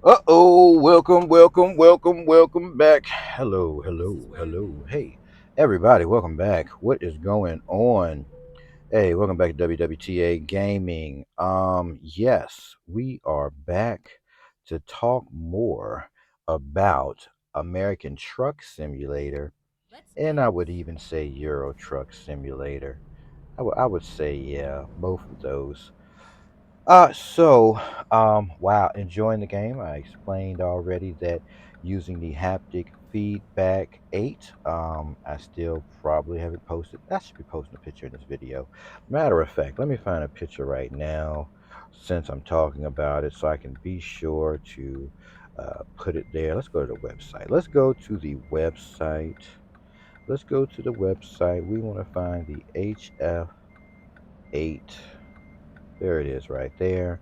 Uh-oh, welcome back. Hello. Hey, everybody, welcome back. What is going on? Hey, welcome back to WWTA Gaming. Yes, we are back to talk more about American Truck Simulator, and I would even say Euro Truck Simulator. I would say, yeah, both of those. Wow, enjoying the game. I explained already that using the haptic feedback 8, I still probably haven't posted. I should be posting a picture in this video. Matter of fact, let me find a picture right now since I'm talking about it so I can be sure to put it there. Let's go to the website. Let's go to the website. Let's go to the website. We want to find the HF8. There it is right there.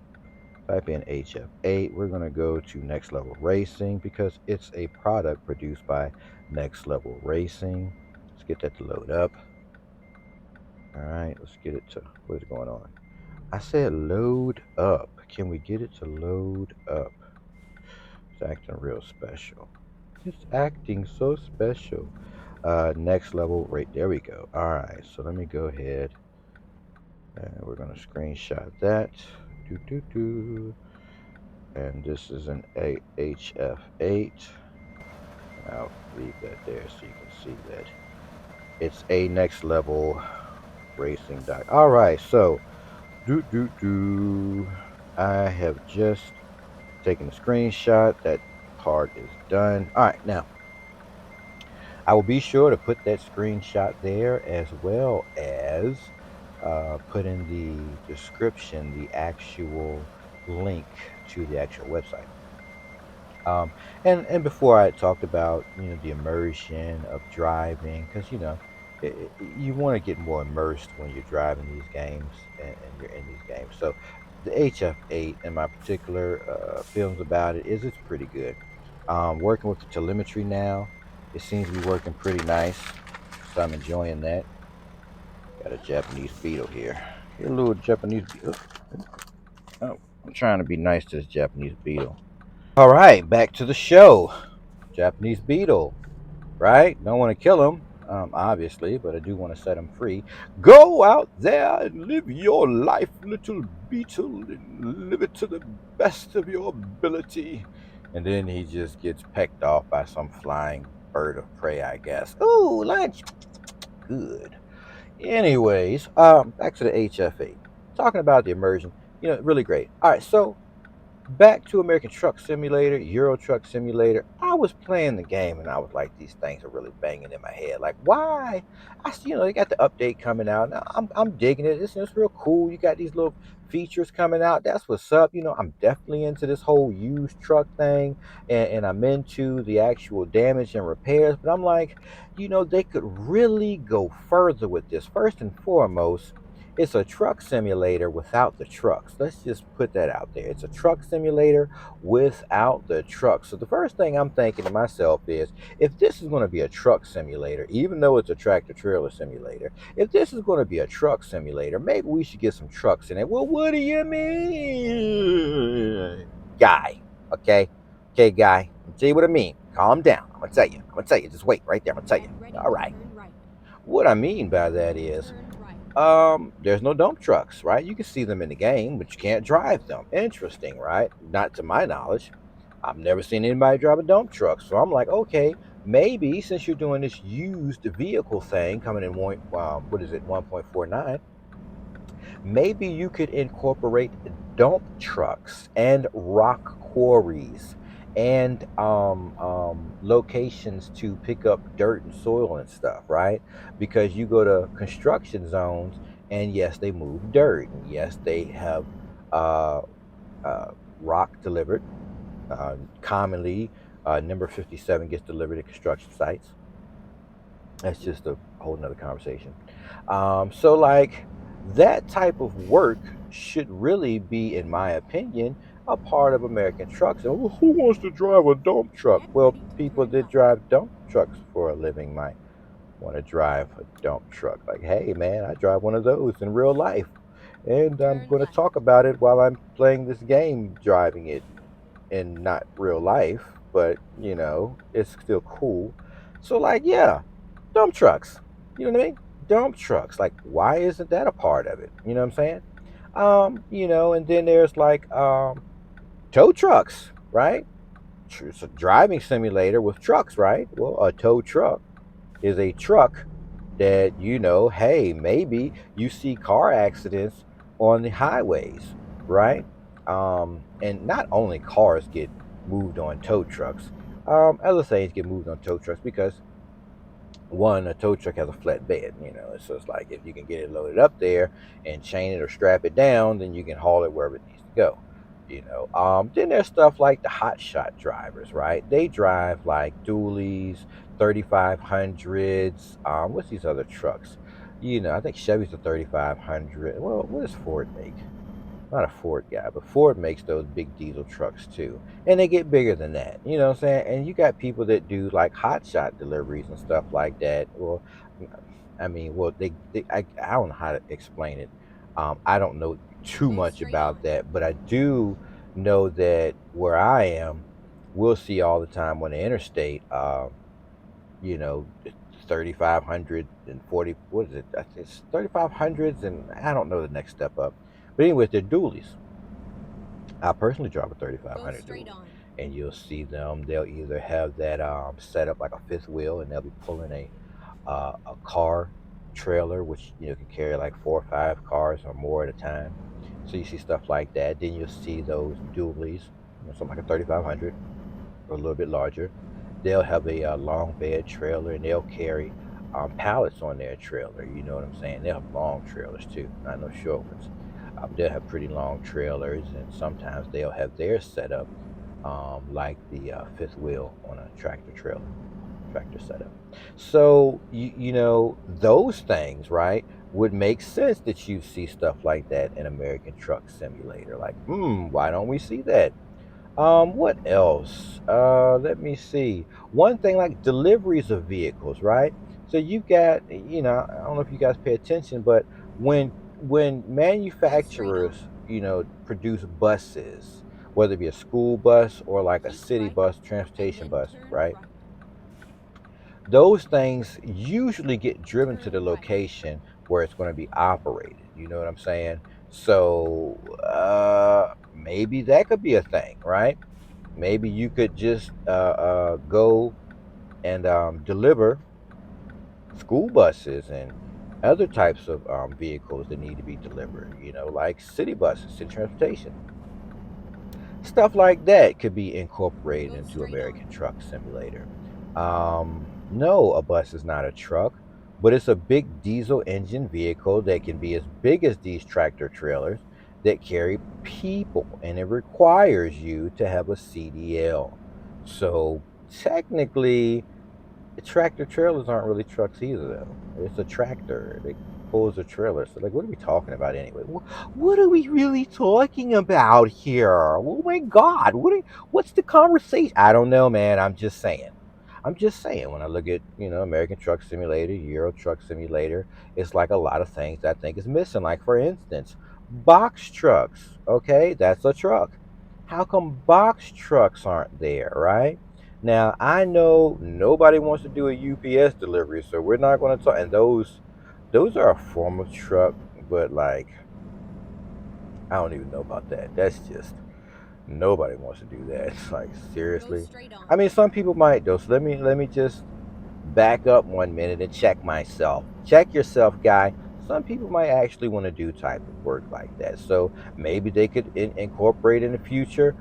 Type in HF8. We're going to go to Next Level Racing because it's a product produced by Next Level Racing. Let's get that to load up. All right, let's get it to what is going on. I said load up. Can we get it to load up? It's acting real special. It's acting so special. Next level, right there we go. All right, so let me go ahead and we're going to screenshot that. Do do do. And this is an HF8. I'll leave that there so you can see that it's a next level racing dock. All right, so I have just taken a screenshot. That part is done. All right, now I will be sure to put that screenshot there as well as put in the description the actual link to the actual website. Um, and before I talked about the immersion of driving because you want to get more immersed when you're driving these games and you're in these games. So the HF8 and my particular feelings about it is it's pretty good. Working with the telemetry now, it seems to be working pretty nice. So I'm enjoying that. Got a Japanese beetle here. Here, a little Japanese beetle. Oh, I'm trying to be nice to this Japanese beetle. All right, back to the show. Japanese beetle, right? Don't want to kill him, obviously, but I do want to set him free. Go out there and live your life, little beetle, and live it to the best of your ability. And then he just gets pecked off by some flying bird of prey, I guess. Ooh, lunch. Good. Anyways, back to the HF8. Talking about the immersion, really great. All right, so back to American Truck Simulator, Euro Truck Simulator. I was playing the game and I was like, these things are really banging in my head. Like, why? I see, they got the update coming out. Now, I'm digging it. It's real cool. You got these little features coming out. That's what's up. I'm definitely into this whole used truck thing, and I'm into the actual damage and repairs. But I'm like, they could really go further with this. First and foremost, it's a truck simulator without the trucks. Let's just put that out there. It's a truck simulator without the trucks. So the first thing I'm thinking to myself is if this is going to be a truck simulator, even though it's a tractor trailer simulator, if this is going to be a truck simulator, maybe we should get some trucks in it. Well, what do you mean? Guy. Okay. Okay, guy. I'll tell you what I mean. Calm down. I'm gonna tell you. Just wait right there. I'm gonna tell you. All right. What I mean by that is there's no dump trucks, right? You can see them in the game, but you can't drive them. Interesting, right? Not to my knowledge. I've never seen anybody drive a dump truck. So I'm like, okay, maybe since you're doing this used vehicle thing coming in what is it, 1.49, maybe you could incorporate dump trucks and rock quarries and locations to pick up dirt and soil and stuff, right? Because you go to construction zones, and yes, they move dirt, and yes, they have uh, uh, rock delivered. Commonly, number 57 gets delivered at construction sites. That's just a whole nother conversation. So like that type of work should really be, in my opinion, a part of American trucks. And who wants to drive a dump truck? Well, people that drive dump trucks for a living might want to drive a dump truck. Like, hey man, I drive one of those in real life. And I'm going to talk about it while I'm playing this game driving it. in not real life, but it's still cool. So like, yeah, dump trucks. You know what I mean? Dump trucks. Like, why isn't that a part of it? You know what I'm saying? And then there's like tow trucks, right? It's a driving simulator with trucks, right? Well, a tow truck is a truck that, hey, maybe you see car accidents on the highways, right? And not only cars get moved on tow trucks, other things get moved on tow trucks because one, a tow truck has a flat bed. So it's like if you can get it loaded up there and chain it or strap it down, then you can haul it wherever it needs to go. Then there's stuff like the hot shot drivers, right? They drive like dualies, 3500s. What's these other trucks? I think Chevy's a 3500. Well, what does Ford make? Not a Ford guy, but Ford makes those big diesel trucks too. And they get bigger than that. You know what I'm saying? And you got people that do like hot shot deliveries and stuff like that. Well, I mean, well, I don't know how to explain it. I don't know too Go much straight about on. that, but I do know that where I am, we'll see all the time on the interstate, you know, 3500 and 40, what is it? I think it's 3500s, and I don't know the next step up. But anyway, they're dualies. I personally drive a Go 3500 straight dually, on. and you'll see them. They'll either have that set up like a fifth wheel, and they'll be pulling a car trailer, which can carry like 4 or 5 cars or more at a time. So you see stuff like that. Then you'll see those dualies, something like a 3500 or a little bit larger. They'll have a long bed trailer, and they'll carry pallets on their trailer. You know what I'm saying? They'll have long trailers too, not no short ones. But they'll have pretty long trailers, and sometimes they'll have theirs set up like the fifth wheel on a tractor trailer, tractor setup. So those things, right, would make sense that you see stuff like that in American Truck Simulator. Like, why don't we see that? What else? Let me see. One thing like deliveries of vehicles, right? So you've got, I don't know if you guys pay attention, but when Go straight on. manufacturers, produce buses, whether it be a school bus or like a Keep city right bus, and transportation then bus, turn right? right. Those things usually get driven to Turn the right. location where it's going to be operated. You know what I'm saying? So maybe that could be a thing, right? Maybe you could just go and deliver school buses and other types of vehicles that need to be delivered, like city buses, city transportation. Stuff like that could be incorporated Go into straight on. American Truck Simulator. No, a bus is not a truck, but it's a big diesel engine vehicle that can be as big as these tractor trailers that carry people, and it requires you to have a CDL. So technically, tractor trailers aren't really trucks either, though. It's a tractor. It pulls a trailer. So, like, what are we talking about anyway? What are we really talking about here? Oh my God! What's the conversation? I don't know, man. I'm just saying. I'm just saying. When I look at American Truck Simulator, Euro Truck Simulator, it's like a lot of things I think is missing. Like for instance, box trucks. Okay, that's a truck. How come box trucks aren't there, right? Now, I know nobody wants to do a UPS delivery, so we're not going to talk. And those are a form of truck, but like I don't even know about that. That's just nobody wants to do that. It's like Go seriously. straight I on. mean, some people might though. So let me just back up 1 minute and check myself. Check yourself, guy. Some people might actually want to do type of work like that. So maybe they could incorporate in the future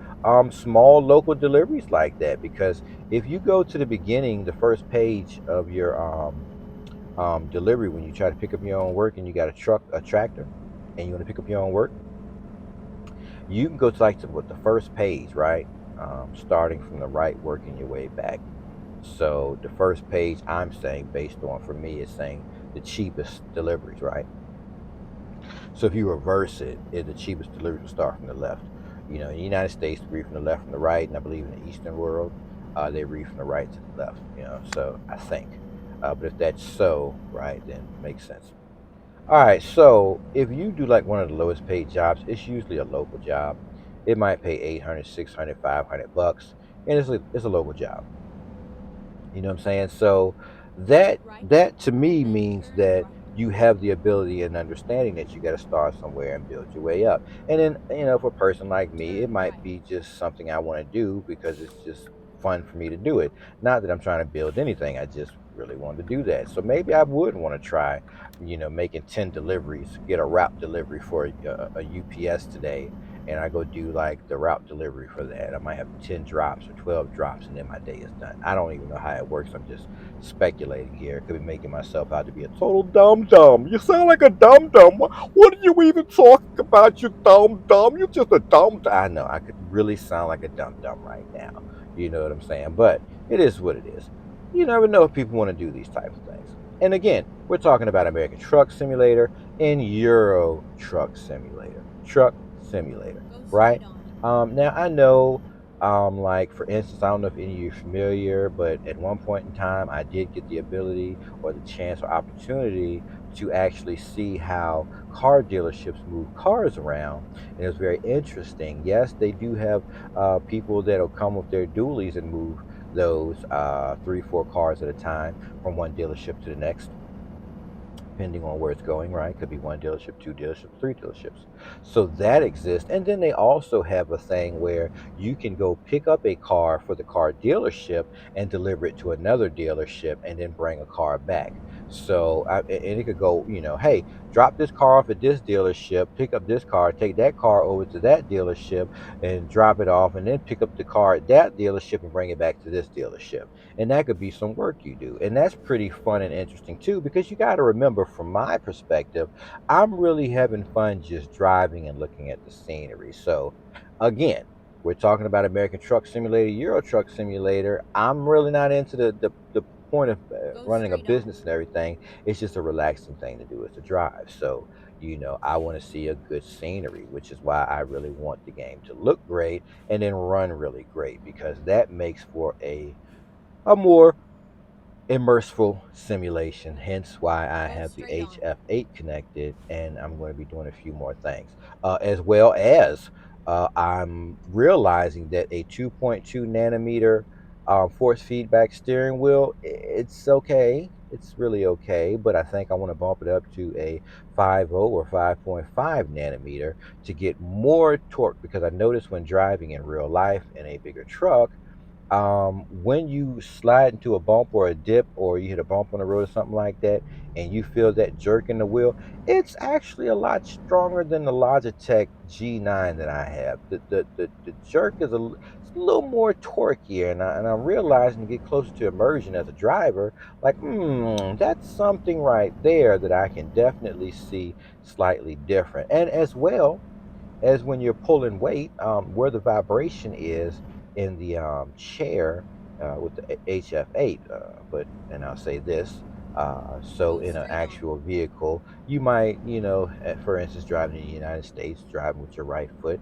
small local deliveries like that. Because if you go to the beginning, the first page of your delivery, when you try to pick up your own work and you got a tractor, and you want to pick up your own work, you can go to like the first page, right? Starting from the right, working your way back. So the first page I'm saying based on for me is saying the cheapest deliveries, right? So if you reverse the cheapest deliveries will start from the left. In the United States, they read from the left from the right, and I believe in the Eastern world, they read from the right to the left. So I think. But if that's so, right, then it makes sense. All right, so if you do like one of the lowest paid jobs, it's usually a local job. It might pay 800, 600, 500 bucks, and it's a local job. You know what I'm saying? So that to me and means turn that right. you have the ability and understanding that you got to start somewhere and build your way up. And then, for a person like me, it Turn might right. be just something I want to do because it's just fun for me to do it. Not that I'm trying to build anything. I just really want to do that. So maybe I would want to try, making 10 deliveries, get a route delivery for a UPS today, and I go do like the route delivery for that. I might have 10 drops or 12 drops, and then my day is done. I don't even know how it works. I'm just speculating here. Could be making myself out to be a total dum dum. You sound like a dum dum. What are you even talking about, you dumb dumb? You're just a dumb. I know I could really sound like a dum dum right now. You know what I'm saying? But it is what it is. You never know if people want to do these types of things. And again, we're talking about American Truck Simulator and Euro Truck Simulator. Truck Simulator, Go right? straight on. Now I know, like for instance, I don't know if any of you are familiar, but at one point in time, I did get the ability or the chance or opportunity to actually see how car dealerships move cars around, and it was very interesting. Yes, they do have people that'll come with their dualies and move those three, four cars at a time from one dealership to the next, depending on where it's going, right? Could be one dealership, two dealerships, three dealerships. So that exists. And then they also have a thing where you can go pick up a car for the car dealership and deliver it to another dealership and then bring a car back. So, and it could go, hey, drop this car off at this dealership, pick up this car, take that car over to that dealership and drop it off, and then pick up the car at that dealership and bring it back to this dealership, and that could be some work you do, and that's pretty fun and interesting too, because you got to remember, from my perspective, I'm really having fun just driving and looking at the scenery. So again, we're talking about American Truck Simulator, Euro Truck Simulator. I'm really not into the point of Go running a straight on. business and everything. It's just a relaxing thing to do, is to drive. So I want to see a good scenery, which is why I really want the game to look great and then run really great, because that makes for a more immersive simulation, hence why I Go have the straight on. HF8 connected, and I'm going to be doing a few more things. As well as I'm realizing that a 2.2 nanometer force feedback steering wheel, it's okay. It's really okay, but I think I want to bump it up to a 5.0 or 5.5 nanometer to get more torque, because I notice when driving in real life in a bigger truck, when you slide into a bump or a dip, or you hit a bump on the road or something like that, and you feel that jerk in the wheel, it's actually a lot stronger than the Logitech G9 that I have. The jerk is it's a little more torquey, and I'm realizing, to get closer to immersion as a driver, like, that's something right there that I can definitely see slightly different. And as well as when you're pulling weight, where the vibration is in the chair with the HF8. And I'll say this. So Go in an straight on. actual vehicle, you might, for instance, driving in the United States, driving with your right foot.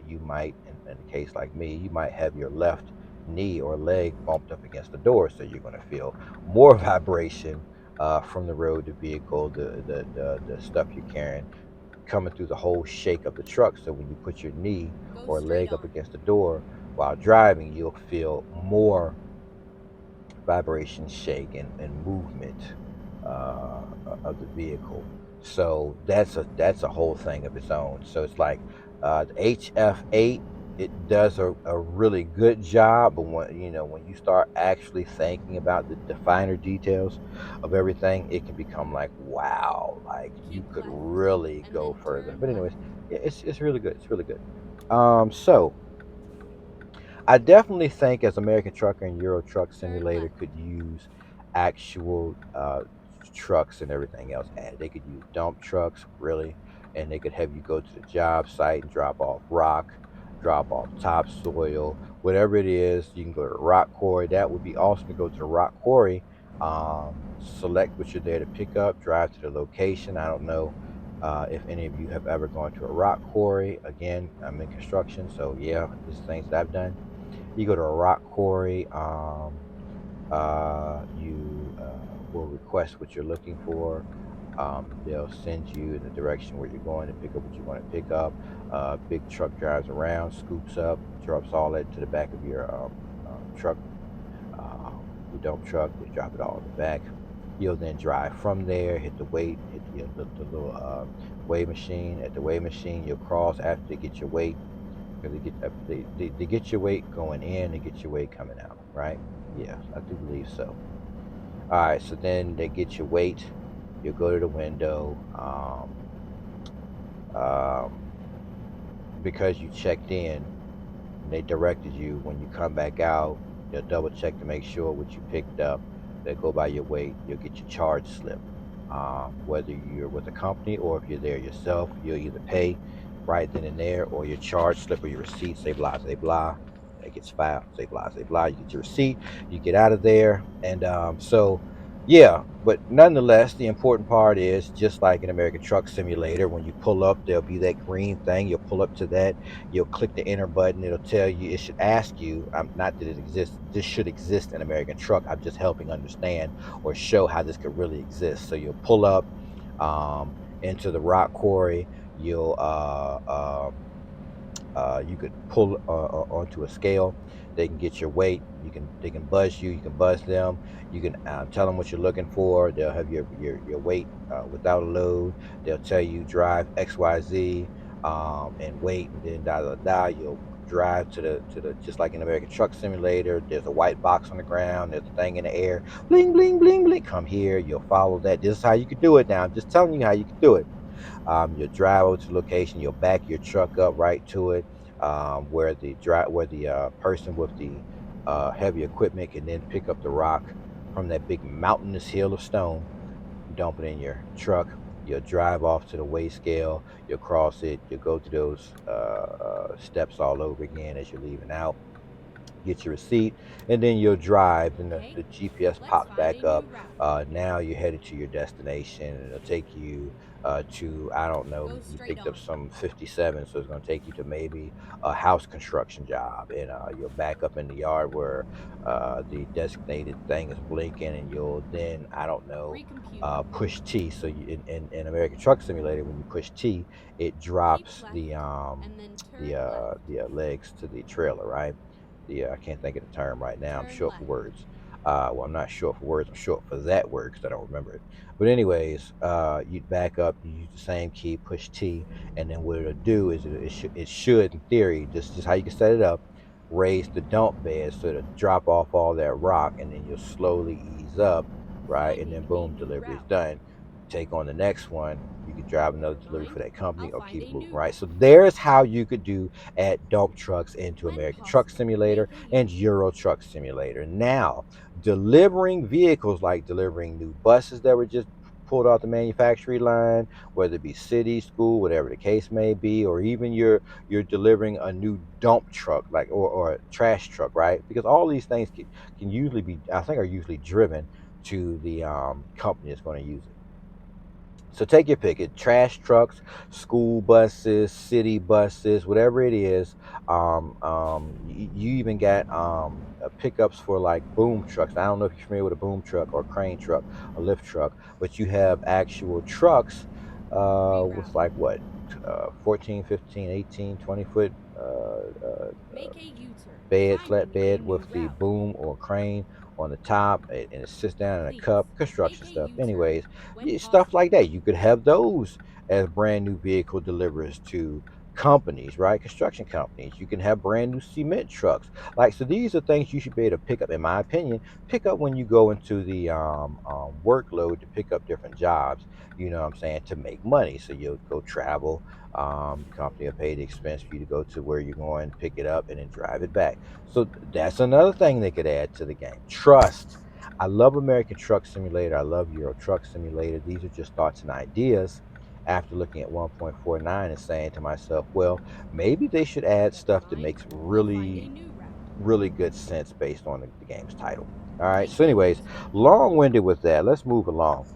You might, in a case like me, you might have your left knee or leg bumped up against the door, so you're going to feel more vibration from the road, the vehicle, the stuff you're carrying, coming through the whole shake of the truck. So when you put your knee Go or straight leg up on. against the door while driving, you'll feel more vibration, shake, and movement of the vehicle. So that's a whole thing of its own. So it's like the HF8. It does a really good job, but when you start actually thinking about the finer details of everything, it can become like, wow, like you Keep could left. really And go then further. turn But anyways, right. it's really good. It's really good. So I definitely think, as American Trucker and Euro Truck Turn Simulator left. could use actual trucks and everything else added. They could use dump trucks, really, and they could have you go to the job site and drop off rock, drop off topsoil, whatever it is. You can go to the rock quarry. That would be awesome to go to the rock quarry. Select what you're there to pick up, drive to the location. I don't know if any of you have ever gone to a rock quarry. Again, I'm in construction, so yeah, this is things that I've done. You go to a rock quarry. You will request what you're looking for. They'll send you in the direction where you're going to pick up what you want to pick up. Big truck drives around, scoops up, drops all that to the back of your truck, your dump truck. They drop it all in the back. You'll then drive from there, hit the weight, hit the little weigh machine. At the weigh machine, you'll cross after they get your weight, because they get your weight going in, they get your weight coming out, right? Yes, I do believe so. All right, so then they get your weight. You'll go to the window. Um, because you checked in, and they directed you when you come back out, they'll double check to make sure what you picked up. They'll go by your weight. You'll get your charge slip. Whether you're with a company or if you're there yourself, you'll either pay right then and there, or your charge slip or your receipt, say blah, say blah. That gets filed, say blah, say blah. You get your receipt, you get out of there. And yeah, but nonetheless, the important part is just like in American Truck Simulator, when you pull up, there'll be that green thing. You'll pull up to that. You'll click the enter button. It'll tell you, it should ask you, not that it exists, this should exist in American Truck. I'm just helping understand or show how this could really exist. So you'll pull up um, into the rock quarry. You'll you could pull onto a scale. They can get your weight. They can buzz you. You can buzz them. You can tell them what you're looking for. They'll have your weight without a load. They'll tell you drive XYZ and wait, and then da da da. You'll drive to the just like in American Truck Simulator. There's a white box on the ground. There's a thing in the air. Bling bling bling bling. Come here. You'll follow that. This is how you could do it. Now I'm just telling you how you could do it. You'll drive over to the location. You'll back your truck up right to it, where the person with the heavy equipment can then pick up the rock from that big mountainous hill of stone, dump it in your truck. You'll drive off to the weigh scale. You'll cross it. You'll go through those steps all over again as you're leaving out, get your receipt, and then you'll drive, and Okay, the GPS let's pops find back a up. new route. Now you're headed to your destination, and it'll take you to, I don't know, Go you straight picked up on. some 57, so it's going to take you to maybe a house construction job, and you'll back up in the yard where the designated thing is blinking, and you'll then, I don't know, Recomputing. push T. So in American Truck Simulator, when you push T, it Keep drops left and then turn left. the legs to the trailer, right? I can't think of the term right now. I'm Turn short for left. words. Well, I'm not short for words. I'm short for that word because I don't remember it. But anyways, you'd back up. You use the same key, push T, and then what it'll do is it should, in theory, just how you can set it up, raise the dump bed so it'll drop off all that rock, and then you'll slowly ease up, right? And then Finding a boom, new delivery is route. done. Take on the next one. You could drive another Never delivery for mind. that company I'll or find keep a it moving, new right? route. So there's how you could do at dump trucks into When American Truck possible, Simulator make a and U-turn. Euro Truck Simulator. Now, delivering vehicles, like delivering new buses that were just pulled off the manufacturing line, whether it be city, school, whatever the case may be, or even you're delivering a new dump truck, like, or a trash truck, right? Because all these things can usually be, I think, are usually driven to the company that's going to use it. So take your pick. It trash trucks, school buses, city buses, whatever it is. You even got pickups for like boom trucks. I don't know if you're familiar with a boom truck or a crane truck, a lift truck, but you have actual trucks with like Rerouting. what, 14, 15, 18, 20 foot Make a U-turn, flat finding a bed new with the route. boom or crane on the top, and it sits down in a Please cup, make construction a stuff. U-turn Anyways, when stuff like possible. that. You could have those as brand new vehicle deliverers to companies, right? Construction companies. You can have brand new cement trucks. Like, so these are things you should be able to pick up, in my opinion, pick up when you go into the workload to pick up different jobs, you know what I'm saying, to make money. So you'll go travel. The company will pay the expense for you to go to where you're going, pick it up, and then drive it back. So that's another thing they could add to the game. Trust. I love American Truck Simulator. I love Euro Truck Simulator. These are just thoughts and ideas after looking at 1.49 and saying to myself, well, maybe they should add Never stuff that mind. makes I'll find a really, new route. really good sense based on the game's title. All right. Make So, a anyways, U-turn. long winded with that. Let's move along.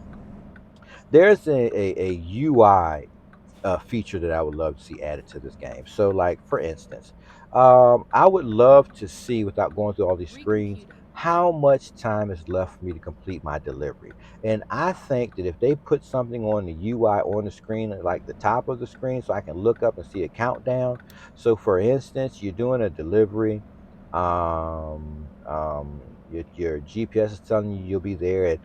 There's a UI feature that I would love to see added to this game. So, like for instance, I would love to see, without going through all these screens, Recomputing. how much time is left for me to complete my delivery. And I think that if they put something on the UI on the screen, like the top of the screen, so I can look up and see a countdown. So, for instance, you're doing a delivery. Your GPS is telling you you'll be there at,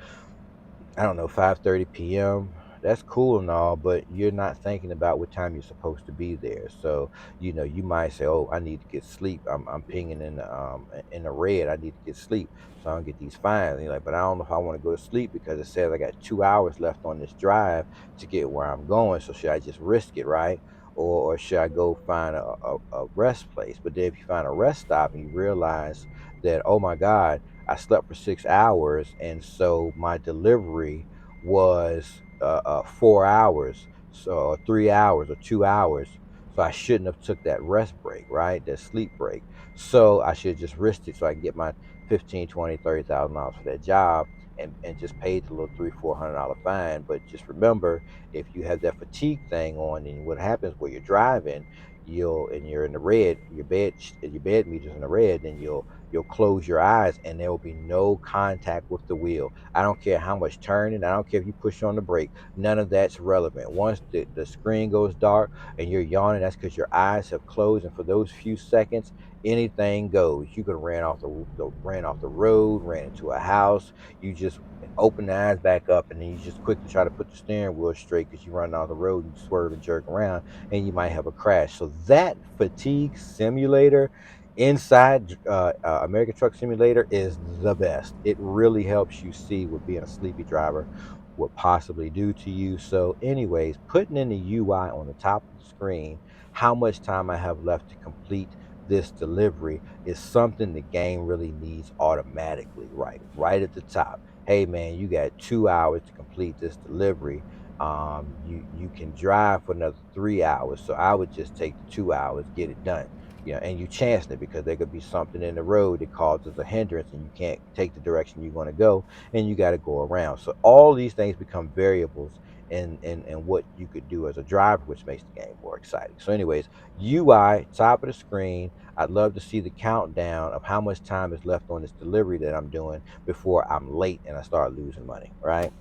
I don't know, 5:30 p.m. That's cool and all, but you're not thinking about what time you're supposed to be there. So, you might say, "Oh, I need to get sleep. I'm pinging in the red. I need to get sleep so I don't get these fines." And you're like, "But I don't know if I want to go to sleep because it says I got 2 hours left on this drive to get where I'm going. So should I just risk it, right? Or should I go find a rest place?" But then if you find a rest stop and you realize that, oh my God, I slept for 6 hours, and so my delivery was 4 hours, so 3 hours or 2 hours. So I shouldn't have took that rest break, right? That sleep break. So I should just risk it so I can get my 15, 20, $30,000 for that job, and just paid the little $300, $400 fine. But just remember, if you have that fatigue thing on, and what happens where you're driving, and you're in the red, your bed meter's in the red, then you'll close your eyes and there will be no contact with the wheel. I don't care how much turning, I don't care if you push on the brake, none of that's relevant. Once the screen goes dark and you're yawning, that's because your eyes have closed, and for those few seconds, anything goes. You could have ran off the road, ran into a house. You just open the eyes back up, and then you just quickly try to put the steering wheel straight because you run off the road and you swerve and jerk around, and you might have a crash. So that fatigue simulator inside American Truck Simulator is the best. It really helps you see what being a sleepy driver would possibly do to you. So, anyways, putting in the UI on the top of the screen, how much time I have left to complete this delivery is something the game really needs automatically, right at the top. Hey man, you got 2 hours to complete this delivery. You can drive for another 3 hours, so I would just take the 2 hours, get it done. And you chancing it because there could be something in the road that causes a hindrance and you can't take the direction you want to go, and you got to go around. So all these things become variables in what you could do as a driver, which makes the game more exciting. So, anyways, UI, top of the screen. I'd love to see the countdown of how much time is left on this delivery that I'm doing before I'm late and I start losing money, right?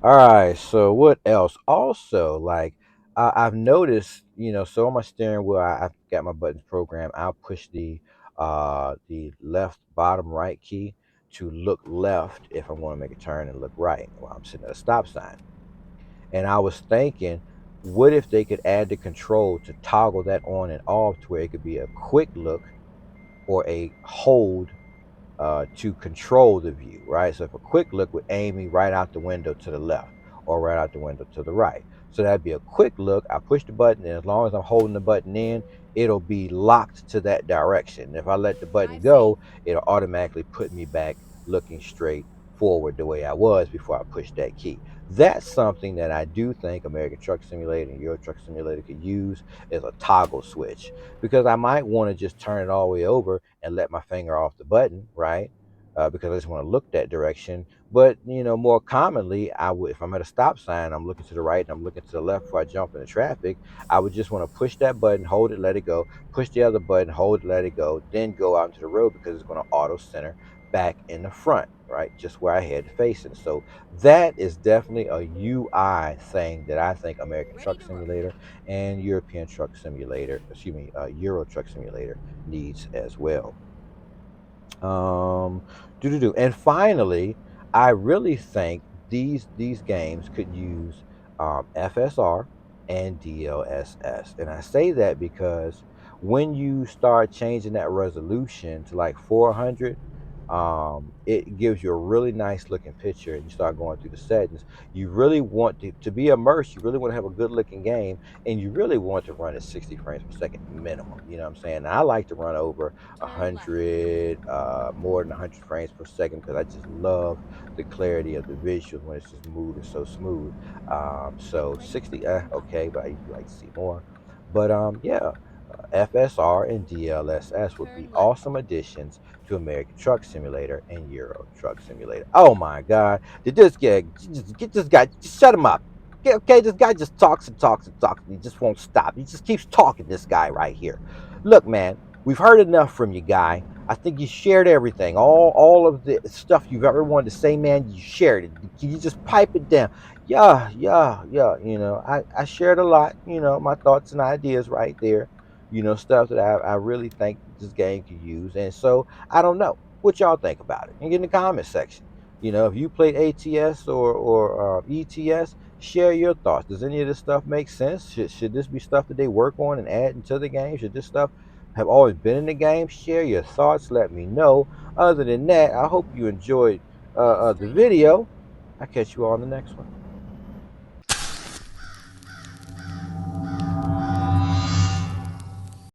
All right, so what else? Also, like I've noticed, so on my steering wheel, I've got my buttons programmed. I'll push the left bottom right key to look left if I want to make a turn, and look right while I'm sitting at a stop sign. And I was thinking, what if they could add the control to toggle that on and off to where it could be a quick look or a hold to control the view, right? So if a quick look would aim me right out the window to the left or right out the window to the right. So that'd be a quick look. I push the button, and as long as I'm holding the button in, it'll be locked to that direction. If I let the button I see. go, it'll automatically put me back looking straight forward the way I was before I pushed that key. That's something that I do think American Truck Simulator and Euro Truck Simulator could use as a toggle switch, because I might want to just turn it all the way over and let my finger off the button, right? Because I just want to look that direction. But more commonly, I would, if I'm at a stop sign, I'm looking to the right and I'm looking to the left before I jump into traffic. I would just want to push that button, hold it, let it go. Push the other button, hold it, let it go. Then go out into the road because it's going to auto center back in the front, right? Just where I had facing. So that is definitely a UI thing that I think American Ready Truck to roll. Simulator and European Truck Simulator, excuse me, Euro Truck Simulator needs as well. Um, do. And finally, I really think these games could use FSR and DLSS. And I say that because when you start changing that resolution to like 400, it gives you a really nice looking picture, and you start going through the settings. You really want to be immersed, you really want to have a good looking game, and you really want to run at 60 frames per second minimum. You know what I'm saying? And I like to run over Turn left. 100, more than 100 frames per second, because I just love the clarity of the visuals when it's just moving so smooth. So Ready for 60, turn left. okay, but I usually like to see more. But yeah, FSR and DLSS would be Turn left. awesome additions to American Truck Simulator and Euro Truck Simulator. Oh my God, did this guy just get this guy? Just shut him up. Okay, this guy just talks and talks and talks, and he just won't stop. He just keeps talking. This guy right here. Look, man, we've heard enough from you, guy. I think you shared everything, all of the stuff you've ever wanted to say, man. You shared it. Can you just pipe it down? Yeah, yeah, yeah. I shared a lot. My thoughts and ideas right there. Stuff that I really think this game could use. And so I don't know what y'all think about it. And get in the comment section. If you played ATS or ETS, share your thoughts. Does any of this stuff make sense? Should this be stuff that they work on and add into the game? Should this stuff have always been in the game? Share your thoughts. Let me know. Other than that, I hope you enjoyed Go the straight in. video. I'll catch you all on the next one.